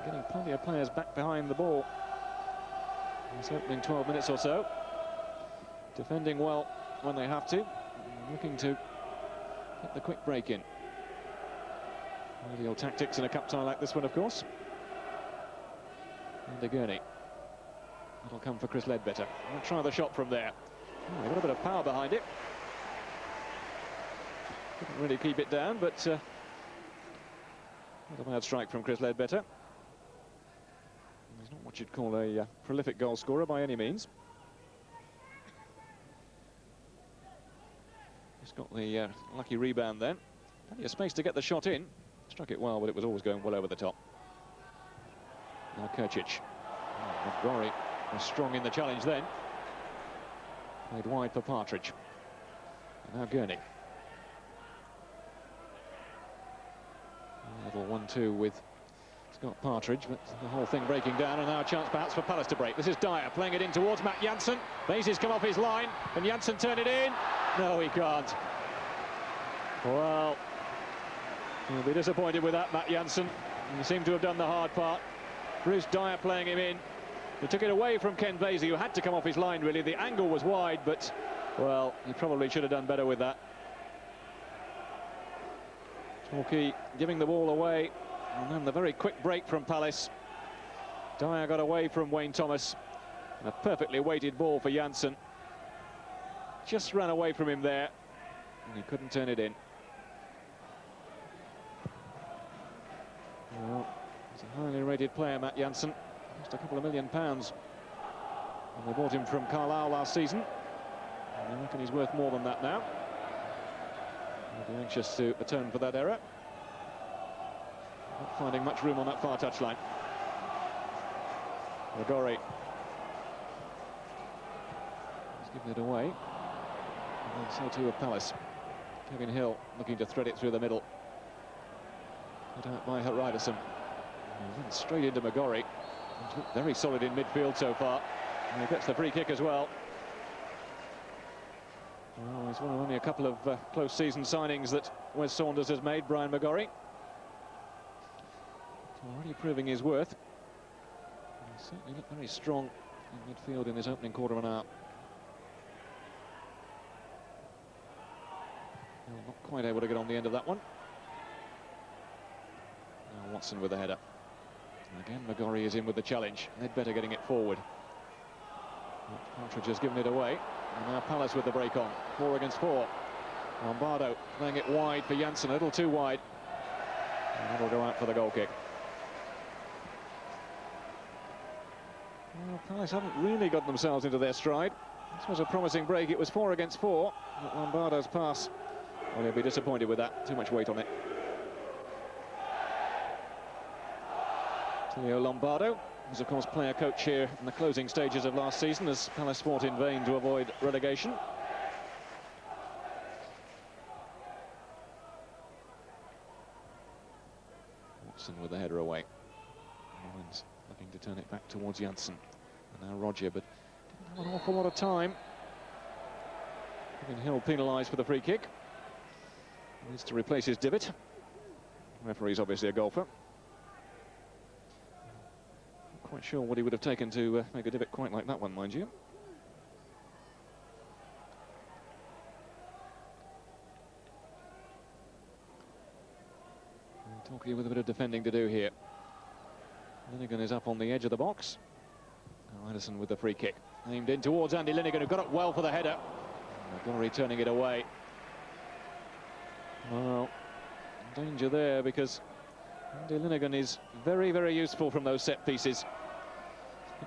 Getting plenty of players back behind the ball. This opening 12 minutes or so. Defending well when they have to. Looking to get the quick break in. Ideal tactics in a cup tie like this one, of course. And Gurney. That'll come for Chris Ledbetter. We'll try the shot from there. Oh, they've got a bit of power behind it. Couldn't really keep it down, but not a bad strike from Chris Ledbetter. He's not what you'd call a prolific goal scorer by any means. He's got the lucky rebound then. Plenty of space to get the shot in. Struck it well, but it was always going well over the top. Now Kurcic. Oh, McGorry was strong in the challenge then. Played wide for Partridge. And now Gurney. A little 1-2 with Scott Partridge, but the whole thing breaking down, and now a chance perhaps for Palace to break. This is Dyer playing it in towards Matt Jansen. Bases come off his line, and Jansen turn it in. No, he can't. Well, he'll be disappointed with that, Matt Jansen. He seemed to have done the hard part. Bruce Dyer playing him in. He took it away from Ken Vasey, who had to come off his line, really. The angle was wide, but, well, he probably should have done better with that. Torquay giving the ball away, and then the very quick break from Palace. Dyer got away from Wayne Thomas. And a perfectly weighted ball for Jansen. Just ran away from him there, and he couldn't turn it in. Well, he's a highly rated player, Matt Jansen. Just a couple of £1 million. And they bought him from Carlisle last season. And I reckon he's worth more than that now. They'll be anxious to atone for that error. Not finding much room on that far touchline. McGorry. He's given it away. And so too of Palace. Kevin Hill looking to thread it through the middle. Put out by Ryderson. Went straight into McGorry. He's looked very solid in midfield so far. And he gets the free kick as well. Well, he's one of only a couple of close season signings that Wes Saunders has made, Brian McGorry. Already proving his worth. He certainly looked very strong in midfield in this opening quarter of an hour. Well, not quite able to get on the end of that one. Now Watson with the header. And again, McGorry is in with the challenge. Ledbetter getting it forward. Partridge has given it away. And now Palace with the break on. 4 against 4. Lombardo playing it wide for Jansen, a little too wide. And that'll go out for the goal kick. Well, Palace haven't really got themselves into their stride. This was a promising break. It was 4 against 4. But Lombardo's pass, well, he'll be disappointed with that. Too much weight on it. Leo Lombardo was, of course, player coach here in the closing stages of last season as Palace fought in vain to avoid relegation. Watson with the header away. Owens looking to turn it back towards Jansen. And now Roger, but didn't have an awful lot of time. Kevin Hill penalised for the free kick. He needs to replace his divot. The referee's obviously a golfer. Quite sure what he would have taken to make a divot quite like that one, mind you. Torquay with a bit of defending to do here. Linnigan is up on the edge of the box. Now Anderson with the free kick. Aimed in towards Andy Linnigan, who got it well for the header. McGorry turning it away. Well, danger there because Andy Linnigan is very, very useful from those set pieces.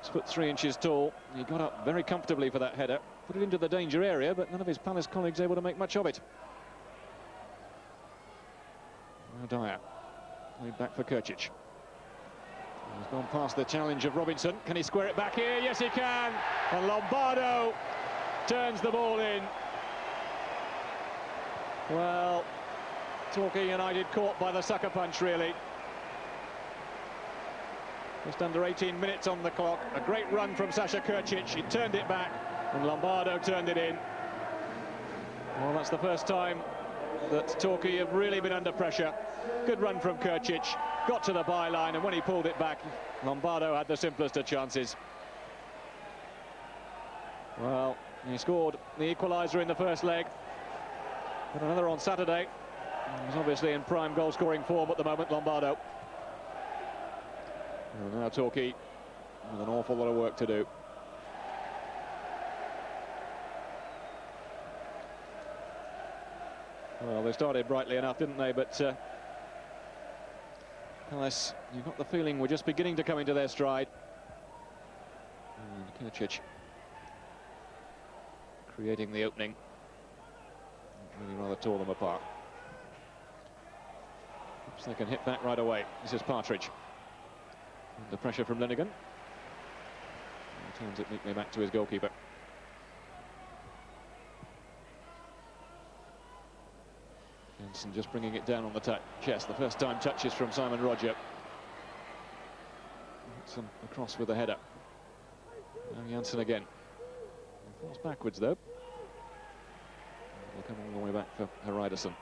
6'3" tall. He got up very comfortably for that header. Put it into the danger area, but none of his Palace colleagues able to make much of it. Now Dyer. Played back for Kurcic. He's gone past the challenge of Robinson. Can he square it back here? Yes, he can. And Lombardo turns the ball in. Well, Torquay United caught by the sucker punch, really. Just under 18 minutes on the clock. A great run from Sasha Kurcic. He turned it back, and Lombardo turned it in. Well, that's the first time that Torquay have really been under pressure. Good run from Krčić, got to the byline, and when he pulled it back, Lombardo had the simplest of chances. Well, he scored the equaliser in the first leg, but another on Saturday. He's obviously in prime goal-scoring form at the moment, Lombardo. And now Torquay with an awful lot of work to do. Well, they started brightly enough, didn't they? But Palace, you've got the feeling we're just beginning to come into their stride. And Krčić creating the opening. Really rather tore them apart. Perhaps they can hit back right away. This is Partridge. The pressure from Linnigan. Turns it neatly back to his goalkeeper. Jansen just bringing it down on the chest. The first time touches from Simon Roger. Across with the header. Now Jansen again. Falls backwards though. Will come all the way back for Hreidarsson.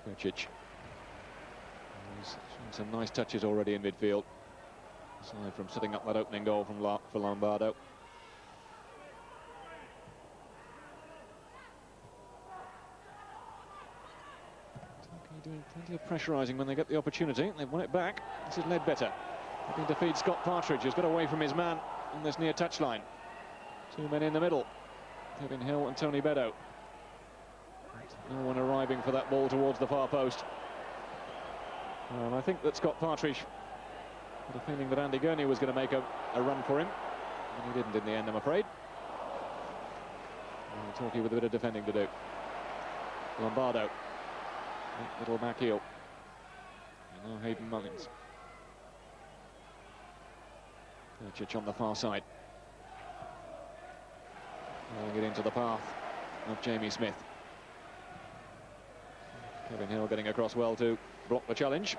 Krčić. He's shown some nice touches already in midfield, aside from setting up that opening goal for Lombardo. Doing plenty of pressurising when they get the opportunity. They've won it back. This is Ledbetter looking to feed Scott Partridge, who's got away from his man on this near touchline. Two men in the middle, Kevin Hill and Tony Beddoe. No one arriving for that ball towards the far post. And I think that Scott Partridge had a feeling that Andy Gurney was going to make a run for him, and he didn't in the end, I'm afraid. Torquay with a bit of defending to do. Lombardo. Little back heel. And now Hayden Mullins. Krčić on the far side. Rolling it into the path of Jamie Smith. Kevin Hill getting across well to block the challenge.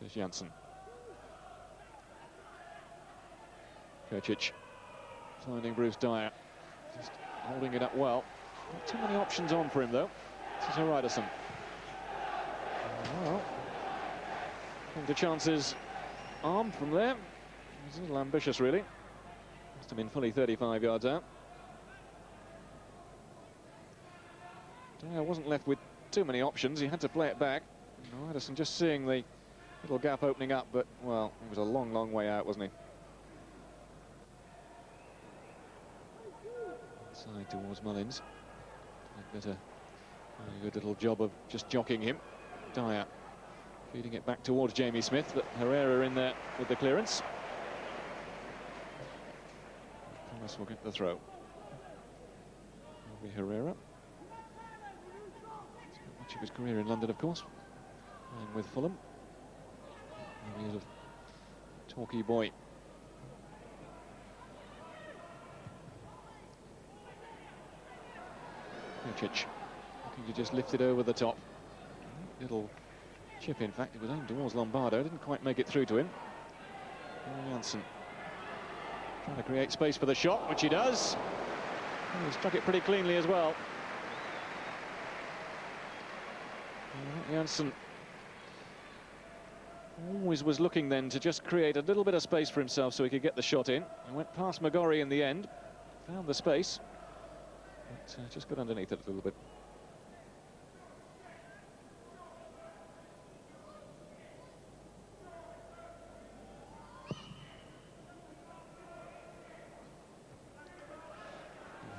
This is Jansen. Krčić finding Bruce Dyer, just holding it up well. Not too many options on for him though. This is Hreidarsson. Well, into chances armed from there. He's a little ambitious really. Must have been fully 35 yards out. Dyer wasn't left with too many options. He had to play it back. Hreidarsson just seeing the little gap opening up, but well, it was a long, long way out, wasn't he? Side towards Mullins. Better a good little job of just jockeying him. Dyer feeding it back towards Jamie Smith, but Herrera in there with the clearance. Thomas will get the throw. Will be Herrera. Spent much of his career in London, of course, playing with Fulham. He's a Torquay boy. Krčić looking to just lift it over the top. Little chip, in fact, it was aimed towards Lombardo, didn't quite make it through to him. Jansen trying to create space for the shot, which he does. And he struck it pretty cleanly as well. Jansen always was looking then to just create a little bit of space for himself so he could get the shot in. He went past McGorry in the end, found the space. But just got underneath it a little bit.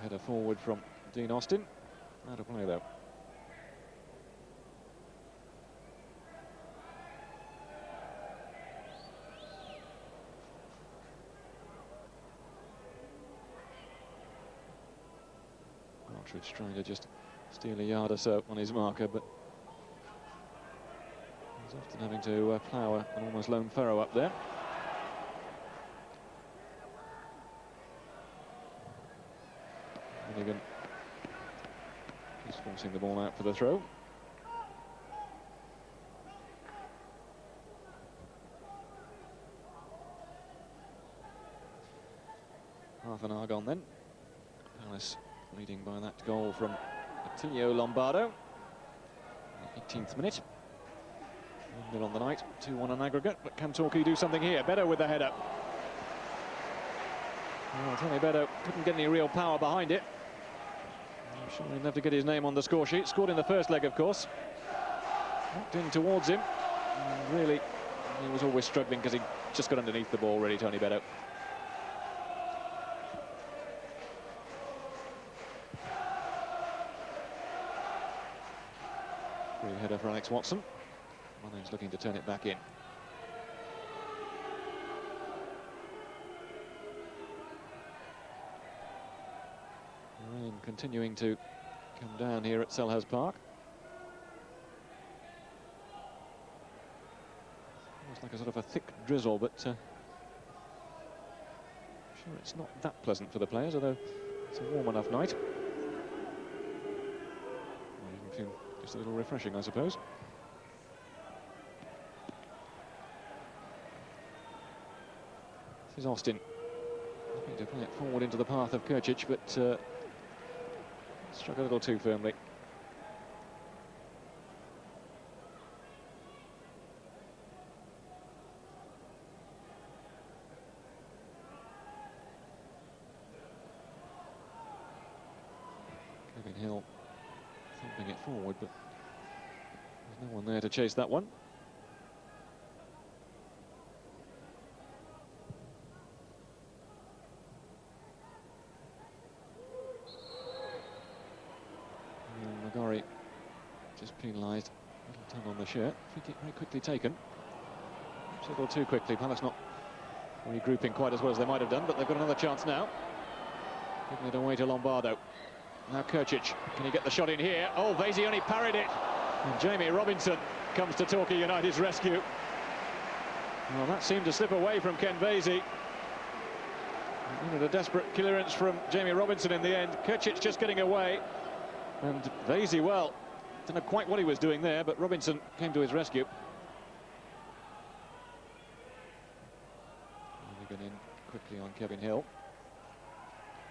Header forward from Dean Austin. Out of play though. Partridge trying to just steal a yard or so on his marker, but he's often having to plough an almost lone furrow up there. Finnegan is forcing the ball out for the throw. Half an hour gone then. Palace leading by that goal from Attilio Lombardo. 18th minute. 1-0 on the night, 2-1 on aggregate. But can Torquay do something here? Bedo with the header. Well, Tony Bedo couldn't get any real power behind it. I'm sure he'll have to get his name on the score sheet. Scored in the first leg, of course. Knocked in towards him. And really, he was always struggling because he just got underneath the ball, really, Tony Bedo. Free header for Alex Watson. Mullins looking to turn it back in. Rain continuing to come down here at Selhurst Park. Almost like a sort of a thick drizzle, but sure it's not that pleasant for the players, although it's a warm enough night. Well, you can feel just a little refreshing, I suppose. This is Austin looking to play it forward into the path of Kurcic, but struck a little too firmly. Kevin Hill thumping it forward, but there's no one there to chase that one. McGorry just penalised, a little tug on the shirt. Free kick very quickly taken. Perhaps a little too quickly. Palace not regrouping quite as well as they might have done, but they've got another chance now. Giving it away to Lombardo. Now Kurcic, can he get the shot in here? Oh, Vasey only parried it. And Jamie Robinson comes to Torquay United's rescue. Well, that seemed to slip away from Ken Vasey. A desperate clearance from Jamie Robinson in the end. Kurcic just getting away. And Vasey, well, don't know quite what he was doing there, but Robinson came to his rescue. Finnegan in quickly on Kevin Hill.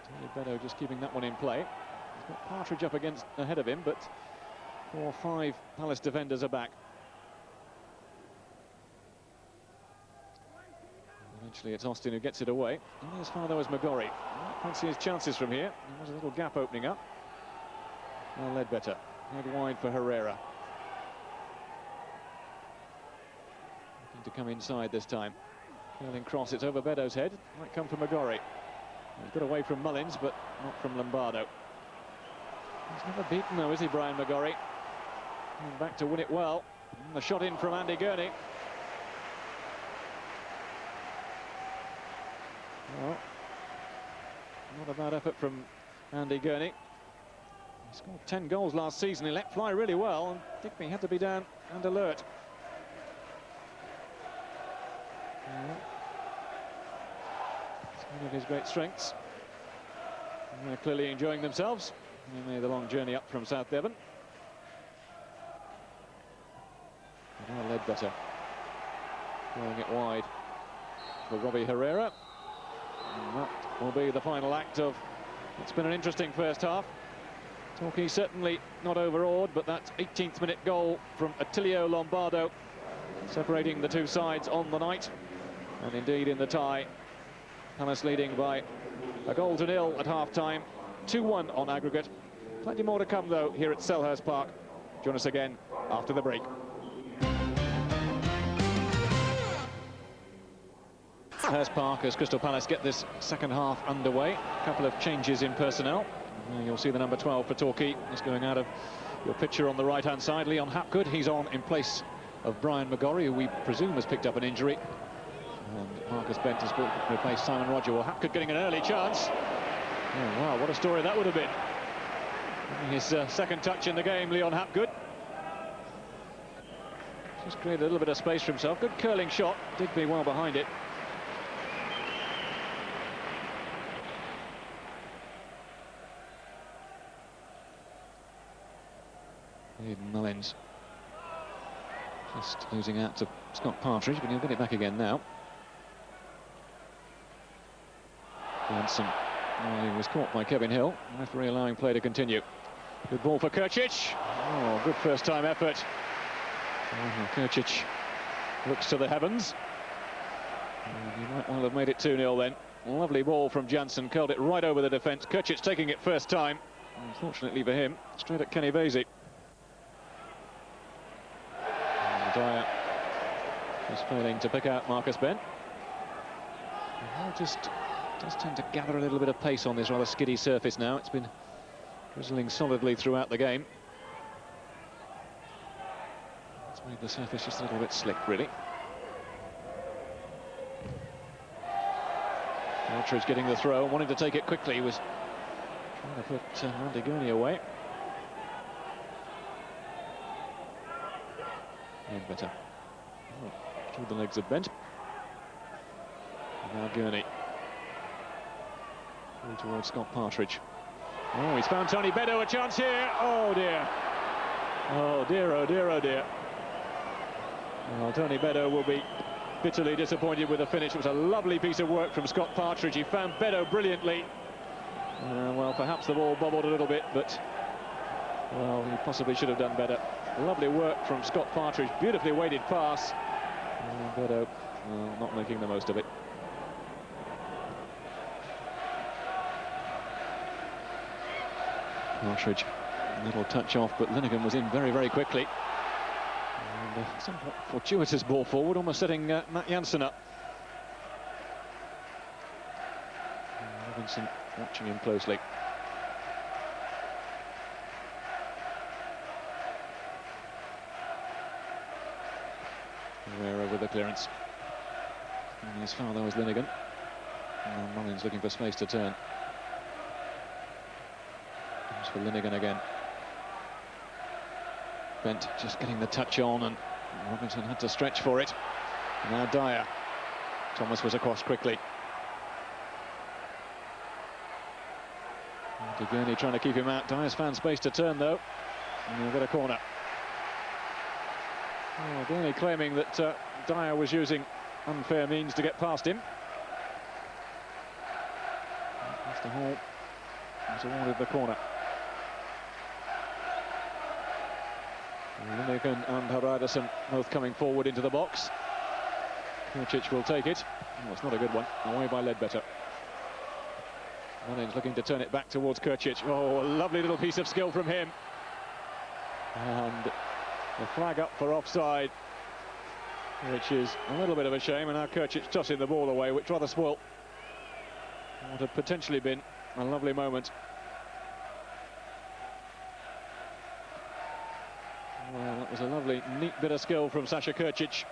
Tony Bedo just keeping that one in play. He's got Partridge up against ahead of him, but 4 or 5 Palace defenders are back. Eventually it's Austin who gets it away. Only as far though as McGorry. Can't see his chances from here. There's a little gap opening up. Now Ledbetter, head wide for Herrera. Looking to come inside this time. Curling cross, it's over Bedo's head. Might come from McGorry. He's got away from Mullins, but not from Lombardo. He's never beaten though, is he, Brian McGorry? Coming back to win it well. And the shot in from Andy Gurney. Well, not a bad effort from Andy Gurney. He scored 10 goals last season. He let fly really well, and Digby had to be down and alert. It's one of his great strengths. And they're clearly enjoying themselves. They made the long journey up from South Devon. And now Ledbetter throwing it wide for Robbie Herrera. And that will be the final act of what's been an interesting first half. Torquay certainly not overawed, but that 18th minute goal from Attilio Lombardo separating the two sides on the night, and indeed in the tie. Palace leading by a goal to nil at half-time, 2-1 on aggregate. Plenty more to come though here at Selhurst Park. Join us again after the break. Selhurst Park as Crystal Palace get this second half underway. A couple of changes in personnel. You'll see the number 12 for Torquay is going out of your picture on the right-hand side. Leon Hapgood, he's on in place of Brian McGorry, who we presume has picked up an injury. And Marcus Bent has replaced Simon Roger. Well, Hapgood getting an early chance. Oh, wow, what a story that would have been. His second touch in the game, Leon Hapgood. Just created a little bit of space for himself. Good curling shot, Digby well behind it. Aidan Mullins just losing out to Scott Partridge, but he'll get it back again now. Jansen, he was caught by Kevin Hill. Referee allowing play to continue. Good ball for Krčić. Oh, good first-time effort. Krčić looks to the heavens. He might well have made it 2-0 then. Lovely ball from Jansen, curled it right over the defence. Krčić taking it first time. Unfortunately for him, straight at Kenny Basie. Dyer just failing to pick out Marcus Bent. Just does tend to gather a little bit of pace on this rather skiddy surface now. It's been drizzling solidly throughout the game. It's made the surface just a little bit slick, really. Partridge getting the throw, wanting to take it quickly. He was trying to put Randy Gurney away. And better. Oh, through the legs of Bent. And now Gurney. Through towards Scott Partridge. Oh, he's found Tony Beddoe a chance here. Oh dear. Oh dear, oh dear, oh dear. Well, Tony Beddoe will be bitterly disappointed with the finish. It was a lovely piece of work from Scott Partridge. He found Beddoe brilliantly. Well, perhaps the ball bobbled a little bit, but well, he possibly should have done better. Lovely work from Scott Partridge. Beautifully weighted pass. Beddoe, well, not making the most of it. Partridge, a little touch off, but Linnigan was in very, very quickly. And somewhat fortuitous ball forward, almost setting Matt Jansen up. Robinson watching him closely. Herrera with the clearance. And as far though as Linnigan. And Mullins looking for space to turn. Comes for Linnigan again. Bent just getting the touch on, and Robinson had to stretch for it. Now Dyer. Thomas was across quickly. Gurney trying to keep him out. Dyer's found space to turn though, and he'll get a corner. Oh, Gurney claiming that Dyer was using unfair means to get past him. Mr. Hall has awarded the corner. Linnigan and Haraderson both coming forward into the box. Krčić will take it. Oh, it's not a good one. Away by Ledbetter. Mullins looking to turn it back towards Krčić. Oh, a lovely little piece of skill from him. And the flag up for offside, which is a little bit of a shame. And now Krčić tossing the ball away, which rather spoilt what had potentially been a lovely moment. Well, that was a lovely, neat bit of skill from Saša Krčić.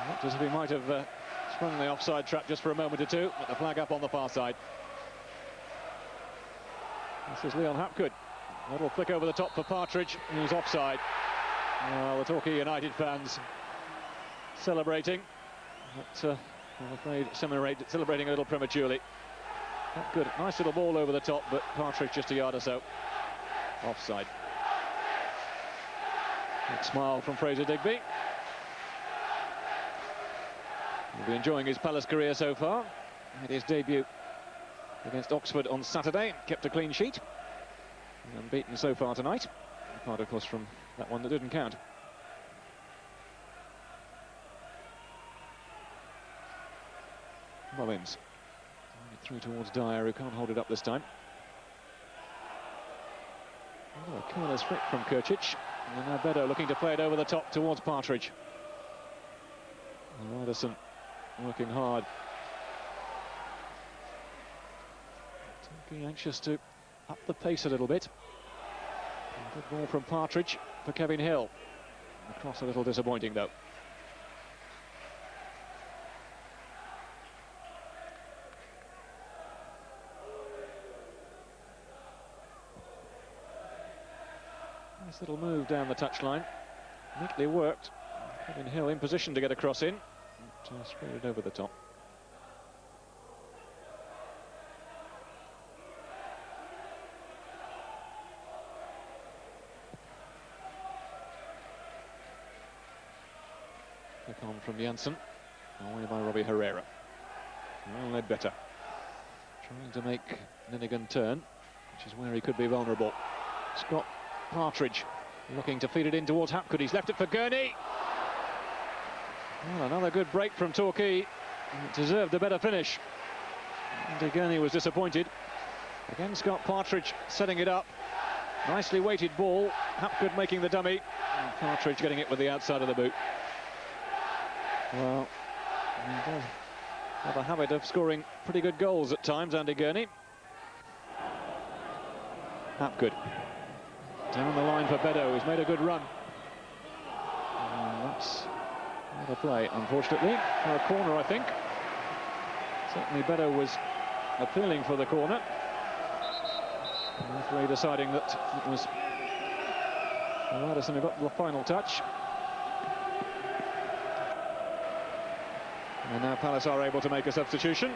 Looked as if he might have sprung the offside trap just for a moment or two, but the flag up on the far side. This is Leon Hapgood. A little flick over the top for Partridge, who's offside. Well, the Torquay United fans celebrating, but I'm afraid celebrating a little prematurely. Hapgood, nice little ball over the top, but Partridge just a yard or so offside. Big smile from Fraser Digby. He'll be enjoying his Palace career so far. Made his debut against Oxford on Saturday, kept a clean sheet. Unbeaten so far tonight. Apart, of course, from that one that didn't count. Mullins. Through towards Dyer, who can't hold it up this time. Oh, a careless flick from Krčić. And now Beddoe looking to play it over the top towards Partridge. And Anderson working hard. Torquay anxious to up the pace a little bit. Good ball from Partridge for Kevin Hill. The cross a little disappointing though. Nice little move down the touchline. Neatly worked. Kevin Hill in position to get a cross in. But, spread it over the top. Flick on from Janssen, away by Robbie Herrera. Well, Ledbetter trying to make Linnigan turn, which is where he could be vulnerable. Scott Partridge looking to feed it in towards Hapgood. He's left it for Gurney. Well, another good break from Torquay. It deserved a better finish. Andy Gurney was disappointed. Again, Scott Partridge setting it up. Nicely weighted ball. Hapgood making the dummy. And Partridge getting it with the outside of the boot. Well, he does have a habit of scoring pretty good goals at times, Andy Gurney. Hapgood. Down the line for Beddoe, who's made a good run. And that's not a play, unfortunately, for a corner, I think. Certainly Beddoe was appealing for the corner. The referee deciding that it was Radisson who got the final touch. And now Palace are able to make a substitution.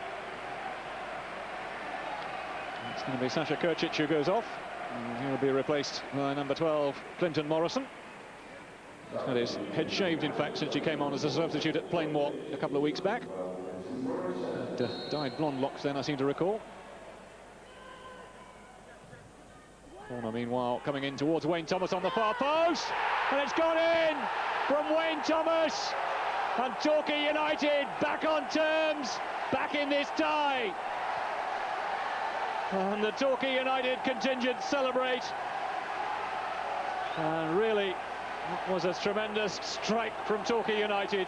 It's going to be Sasha Kurcic who goes off. And he'll be replaced by number 12, Clinton Morrison. He's had his head shaved, in fact, since he came on as a substitute at Plainmoor a couple of weeks back. Dyed blonde locks then, I seem to recall. Corner, meanwhile, coming in towards Wayne Thomas on the far post. And it's gone in from Wayne Thomas. And Torquay United back on terms, back in this tie. And the Torquay United contingent celebrate. And really, that was a tremendous strike from Torquay United.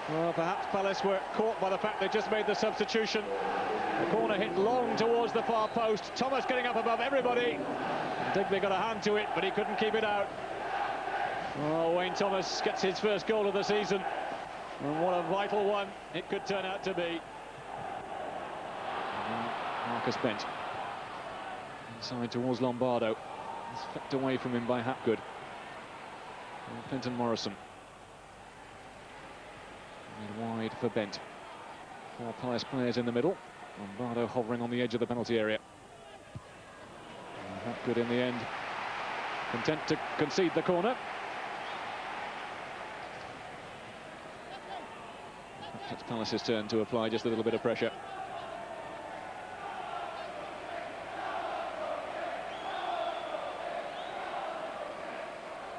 Well, perhaps Palace were caught by the fact they just made the substitution. The corner hit long towards the far post. Thomas getting up above everybody. Digby got a hand to it, but he couldn't keep it out. Oh, Wayne Thomas gets his first goal of the season. And what a vital one it could turn out to be. Marcus Bent inside towards Lombardo. It's flicked away from him by Hapgood. And Clinton Morrison. And wide for Bent. 4 Palace players in the middle. Lombardo hovering on the edge of the penalty area. And Hapgood in the end content to concede the corner. It's Palace's turn to apply just a little bit of pressure.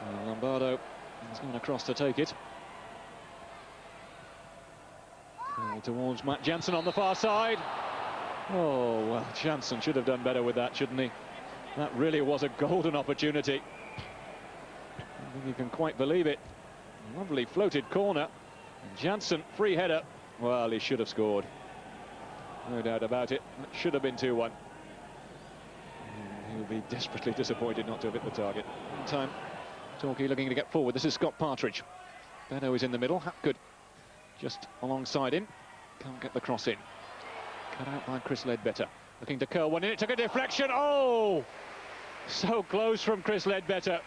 And Lombardo has gone across to take it. Towards Matt Jansen on the far side. Oh, well, Jansen should have done better with that, shouldn't he? That really was a golden opportunity. I don't think you can quite believe it. Lovely floated corner. Jansen, free header. Well, he should have scored. No doubt about it. It should have been 2-1. He'll be desperately disappointed not to have hit the target. Meantime, Torquay looking to get forward. This is Scott Partridge. Beddoe is in the middle. Hapgood just alongside him. Can't get the cross in. Cut out by Chris Ledbetter. Looking to curl one in. It took a deflection. Oh! So close from Chris Ledbetter.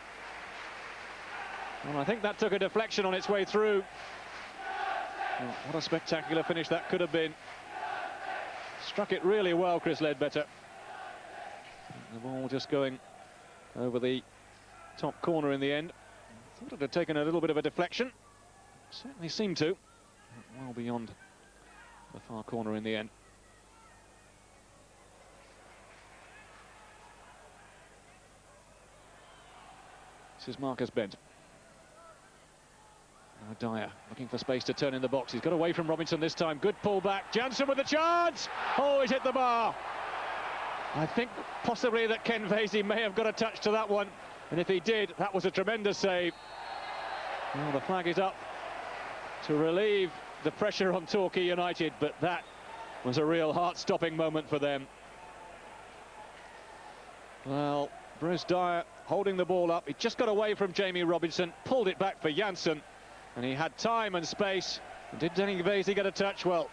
Well, I think that took a deflection on its way through. Oh, what a spectacular finish that could have been. Struck it really well, Chris Ledbetter. The ball just going over the top corner in the end. Thought it had taken a little bit of a deflection. Certainly seemed to. Well beyond the far corner in the end. This is Marcus Bent. Now Dyer looking for space to turn in the box. He's got away from Robinson this time. Good pull back. Jansen with the chance. Oh, he's hit the bar. I think possibly that Ken Vasey may have got a touch to that one. And if he did, that was a tremendous save. Well, the flag is up to relieve the pressure on Torquay United, but that was a real heart-stopping moment for them. Well, Bruce Dyer holding the ball up. He just got away from Jamie Robinson, pulled it back for Jansen, and he had time and space. Did Denning Vasey get a touch? Well,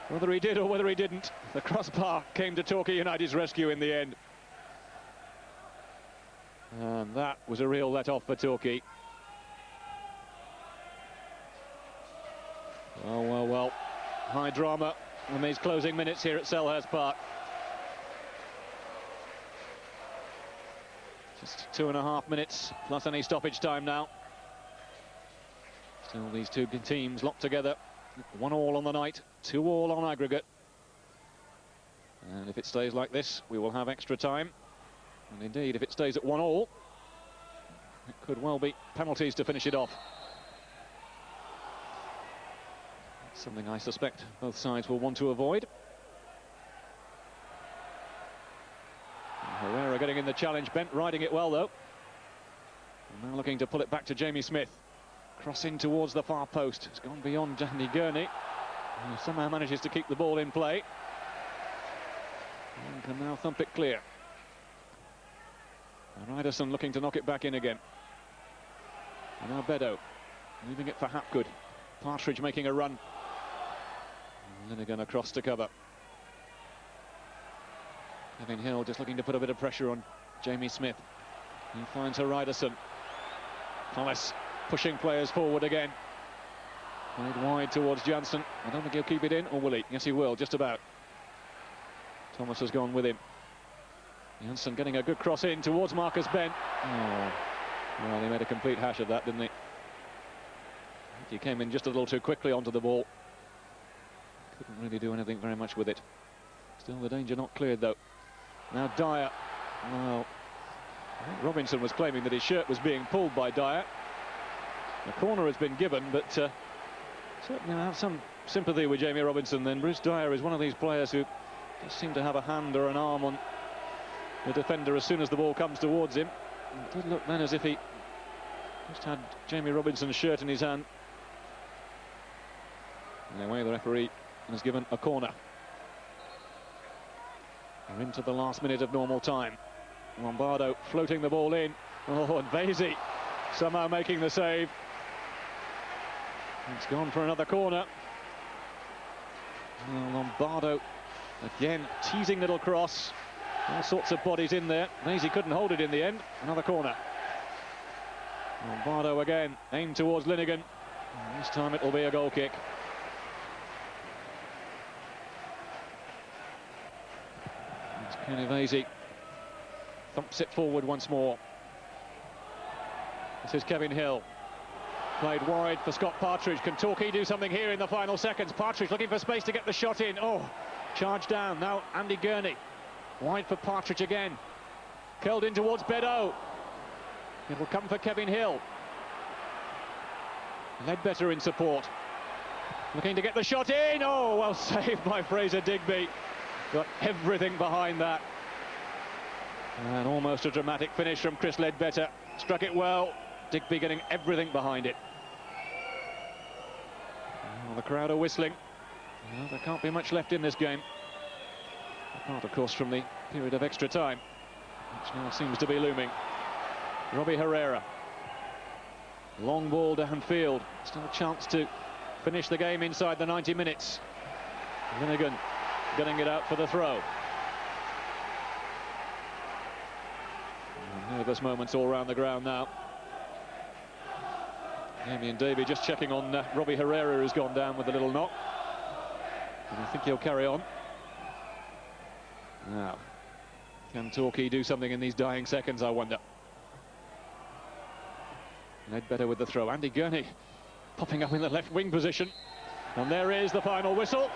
whether he did or whether he didn't, the crossbar came to Torquay United's rescue in the end. And that was a real let-off for Torquay. Oh, well, well. High drama in these closing minutes here at Selhurst Park. Just 2.5 minutes plus any stoppage time now. Still these two teams locked together. 1-1 on the night, 2-2 on aggregate. And if it stays like this, we will have extra time. And indeed, if it stays at 1-1, it could well be penalties to finish it off. Something I suspect both sides will want to avoid. And Herrera getting in the challenge, Bent riding it well though. And now looking to pull it back to Jamie Smith. Crossing towards the far post. It's gone beyond Andy Gurney. He somehow manages to keep the ball in play. And can now thump it clear. And Ryderson looking to knock it back in again. And now Beddoe leaving it for Hapgood. Partridge making a run. And Linnigan across to cover. Kevin Hill just looking to put a bit of pressure on Jamie Smith. He finds her Ryderson. Thomas pushing players forward again. Played wide towards Janssen. I don't think he'll keep it in, or will he? Yes, he will, just about. Thomas has gone with him. Janssen getting a good cross in towards Marcus Bent. Oh, well, he made a complete hash of that, didn't he? He came in just a little too quickly onto the ball. Couldn't really do anything very much with it. Still the danger not cleared, though. Now Dyer. Well, I think Robinson was claiming that his shirt was being pulled by Dyer. The corner has been given, but certainly I have some sympathy with Jamie Robinson then. Bruce Dyer is one of these players who just seem to have a hand or an arm on the defender as soon as the ball comes towards him. It did look then as if he just had Jamie Robinson's shirt in his hand. Anyway, the referee has given a corner. We're into the last minute of normal time. Lombardo floating the ball in. Oh, and Vasey somehow making the save. It's gone for another corner. Well, Lombardo again teasing little cross. All sorts of bodies in there. Vasey couldn't hold it in the end. Another corner. Lombardo again aimed towards Linnigan. And this time it will be a goal kick. It's Kenny Vasey. Thumps it forward once more. This is Kevin Hill. Played wide for Scott Partridge. Can Torquay do something here in the final seconds? Partridge looking for space to get the shot in. Oh, charge down. Now Andy Gurney. Wide for Partridge again. Curled in towards Beddoe. It will come for Kevin Hill. Ledbetter in support. Looking to get the shot in. Oh, well saved by Fraser Digby. Got everything behind that. And almost a dramatic finish from Chris Ledbetter. Struck it well. Digby getting everything behind it. Oh, the crowd are whistling. Well, there can't be much left in this game. Apart, of course, from the period of extra time, which now seems to be looming. Robbie Herrera. Long ball downfield. Still a chance to finish the game inside the 90 minutes. Linnigan getting it out for the throw. Nervous moments all around the ground now. Damien Davey just checking on Robbie Herrera, who's gone down with a little knock. And I think he'll carry on. Now, can Torquay do something in these dying seconds, I wonder? Ledbetter with the throw. Andy Gurney popping up in the left wing position. And there is the final whistle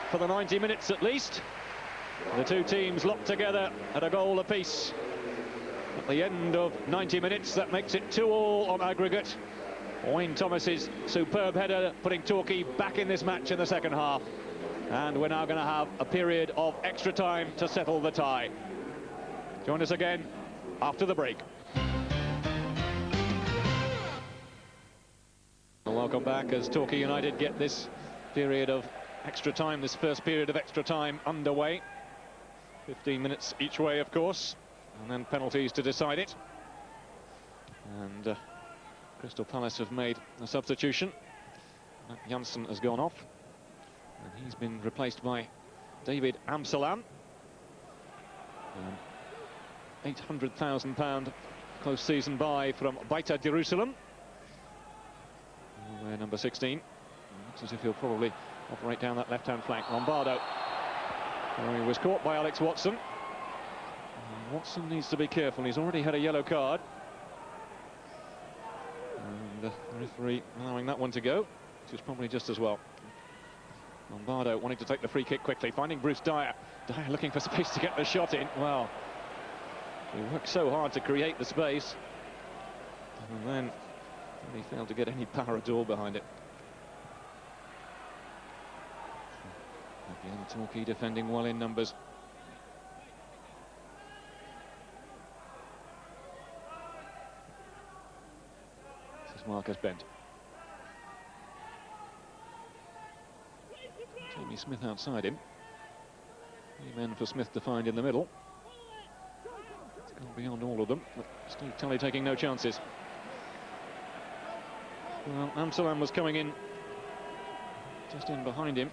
for the 90 minutes at least. The two teams locked together at a goal apiece. At the end of 90 minutes, that makes it 2-2 on aggregate. Wayne Thomas's superb header putting Torquay back in this match in the second half. And we're now going to have a period of extra time to settle the tie. Join us again after the break. Welcome back as Torquay United get this period of extra time, this first period of extra time underway. 15 minutes each way, of course, and then penalties to decide it. And Crystal Palace have made a substitution. Matt Janssen has gone off, and he's been replaced by David Amsalam. £800,000 close season buy from Beitar Jerusalem. We're number 16. Looks as if he'll probably operate down that left-hand flank. Lombardo. He was caught by Alex Watson. And Watson needs to be careful. He's already had a yellow card. And the referee allowing that one to go, which was probably just as well. Lombardo wanting to take the free kick quickly, finding Bruce Dyer. Dyer looking for space to get the shot in. Well, he worked so hard to create the space, and then he failed to get any power at all behind it. Again, Torquay defending well in numbers. This is Marcus Bent. Jamie Smith outside him. 3 men for Smith to find in the middle. It's gone beyond all of them, but Steve Tully taking no chances. Well, Amsterdam was coming in just in behind him.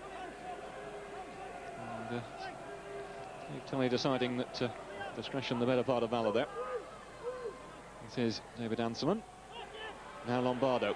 And Steve Tully deciding that discretion the better part of valour there. This is David Anselman. Now Lombardo.